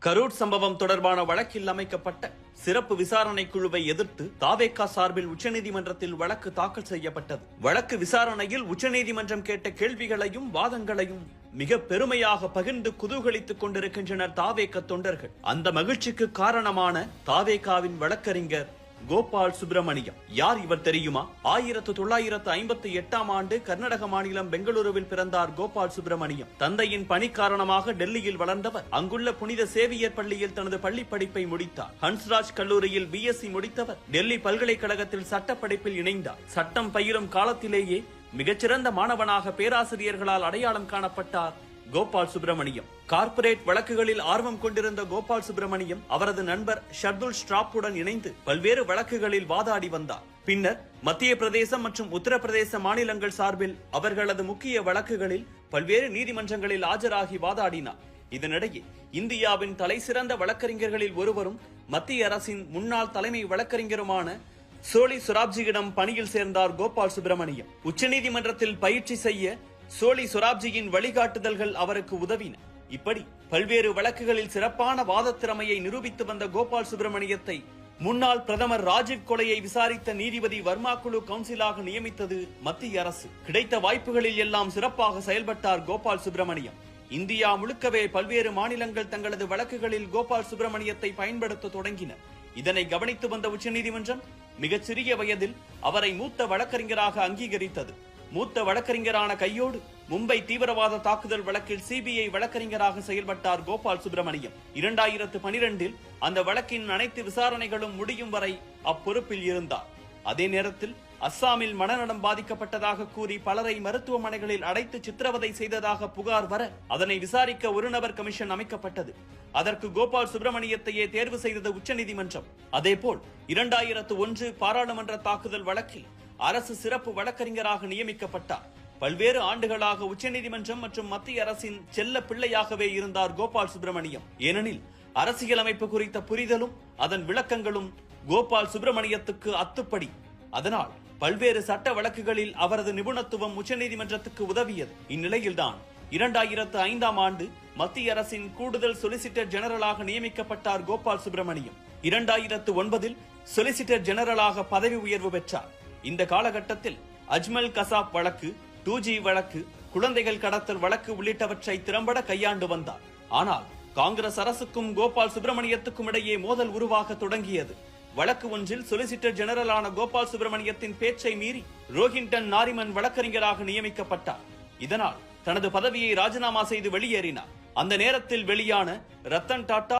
கரூர் சம்பவம் தொடர்பான வழக்கில் அமைக்கப்பட்ட சிறப்பு விசாரணை குழுவை எதிர்த்து தாவேகா சார்பில் உச்சநீதிமன்றத்தில் வழக்கு தாக்கல் செய்யப்பட்டது. வழக்கு விசாரணையில் உச்சநீதிமன்றம் கேட்ட கேள்விகளையும் வாதங்களையும் மிக பெருமையாக பகிர்ந்து குதூகலித்துக் கொண்டிருக்கின்றனர் தாவேகா தொண்டர்கள். அந்த மகிழ்ச்சிக்கு காரணமான தாவேகாவின் வழக்கறிஞர் கோபால் சுப்பிரமணியம். யார் இவர் தெரியுமா? 1958ஆம் ஆண்டு கர்நாடக மாநிலம் பெங்களூருவில் பிறந்தார் கோபால் சுப்பிரமணியம். தந்தையின் பணி காரணமாக டெல்லியில் வளர்ந்தவர். அங்குள்ள புனித சேவியர் பள்ளியில் தனது பள்ளி படிப்பை முடித்தார். ஹன்ஸ்ராஜ் கல்லூரியில் BSc முடித்தவர். டெல்லி பல்கலைக்கழகத்தில் சட்ட படிப்பில் இணைந்தார். சட்டம் பயிலும் காலத்திலேயே மிகச்சிறந்த மாணவனாக பேராசிரியர்களால் அடையாளம் காணப்பட்டார் கோபால் சுப்பிரமணியம். கார்ப்பரேட் வழக்குகளில் ஆர்வம் கொண்டிருந்த கோபால் சுப்பிரமணியம் அவரது நண்பர் ஷர்துல் ஸ்ட்ராப்புடன் இணைந்து பல்வேறு வழக்குகளில் வாதாடி வந்தார். பின்னர் மத்திய பிரதேசம் மற்றும் உத்தரப்பிரதேச மாநிலங்கள் சார்பில் அவர்களது முக்கிய வழக்குகளில் பல்வேறு நீதிமன்றங்களில் ஆஜராகி வாதாடினார். இதனிடையே இந்தியாவின் தலைசிறந்த வழக்கறிஞர்களில் ஒருவரும் மத்திய அரசின் முன்னாள் தலைமை வழக்கறிஞருமான சோலி சொராப்ஜியிடம் பணியில் சேர்ந்தார் கோபால் சுப்பிரமணியம். உச்சநீதிமன்றத்தில் பயிற்சி செய்ய சோலி சொராப்ஜியின் வழிகாட்டுதல்கள் அவருக்கு உதவின. இப்படி பல்வேறு வழக்குகளில் சிறப்பான வாத திறமையை நிரூபித்து வந்த கோபால் சுப்பிரமணியத்தை முன்னாள் பிரதமர் ராஜீவ் கொலையை விசாரித்த நீதிபதி வர்மா குழு கவுன்சிலாக நியமித்தது மத்திய அரசு. கிடைத்த வாய்ப்புகளில் எல்லாம் சிறப்பாக செயல்பட்டார் கோபால் சுப்பிரமணியம். இந்தியா முழுக்கவே பல்வேறு மாநிலங்கள் தங்களது வழக்குகளில் கோபால் சுப்பிரமணியத்தை பயன்படுத்த தொடங்கினர். இதனை கவனித்து வந்த உச்சநீதிமன்றம் மிகச்சிறிய வயதில் அவரை மூத்த வழக்கறிஞராக அங்கீகரித்தது. மூத்த வழக்கறிஞரான கையோடு மும்பை தீவிரவாத தாக்குதல் வழக்கில் CBI வழக்கறிஞராக செயல்பட்டார் கோபால் சுப்பிரமணியம். 2012இல் அந்த வழக்கின் அனைத்து விசாரணைகளும் முடியும் வரை அப்பொறுப்பில் இருந்தார். அதே நேரத்தில் அஸ்ஸாமில் மனநலம் பாதிக்கப்பட்டதாக கூறி பலரை மருத்துவமனைகளில் அடைத்து சித்திரவதை செய்ததாக புகார் வர அதனை விசாரிக்க ஒரு நபர் கமிஷன் அமைக்கப்பட்டது. அதற்கு கோபால் சுப்பிரமணியத்தையே தேர்வு செய்தது உச்சநீதிமன்றம். அதேபோல் 2001 பாராளுமன்ற தாக்குதல் வழக்கில் அரசு சிறப்பு வழக்கறிஞராக நியமிக்கப்பட்டார். பல்வேறு ஆண்டுகளாக உச்சநீதிமன்றம் மற்றும் மத்திய அரசின் செல்ல பிள்ளையாகவே இருந்தார் கோபால் சுப்பிரமணியம். ஏனெனில் அரசியலமைப்பு குறித்த புரிதலும் அதன் விளக்கங்களும் கோபால் சுப்பிரமணியத்துக்கு அத்துப்படி. அதனால் பல்வேறு சட்ட வழக்குகளில் அவரது நிபுணத்துவம் உச்சநீதிமன்றத்துக்கு உதவியது. இந்நிலையில்தான் 2005ஆம் ஆண்டு மத்திய அரசின் கூடுதல் சொலிசிட்டர் ஜெனரலாக நியமிக்கப்பட்டார் கோபால் சுப்பிரமணியம். 2009இல் சொலிசிட்டர் ஜெனரலாக பதவி உயர்வு பெற்றார். இந்த காலகட்டத்தில் அஜ்மல் கசாப் வழக்கு, 2G வழக்கு, குழந்தைகள் கடத்தல் வழக்கு உள்ளிட்டவற்றை திறம்பட கையாண்டு வந்தார். ஆனால் காங்கிரஸ் அரசுக்கும் கோபால் சுப்பிரமணியத்துக்கும் இடையே மோதல் உருவாக தொடங்கியது. வழக்கு ஒன்றில் சொலிசிட்டர் ஜெனரலான கோபால் சுப்பிரமணியத்தின் பேச்சை மீறி ரோஹின்டன் நாரிமன் வழக்கறிஞராக நியமிக்கப்பட்டார். இதனால் தனது பதவியை ராஜினாமா செய்து வெளியேறினார். அந்த நேரத்தில் வெளியான ரத்தன் டாடா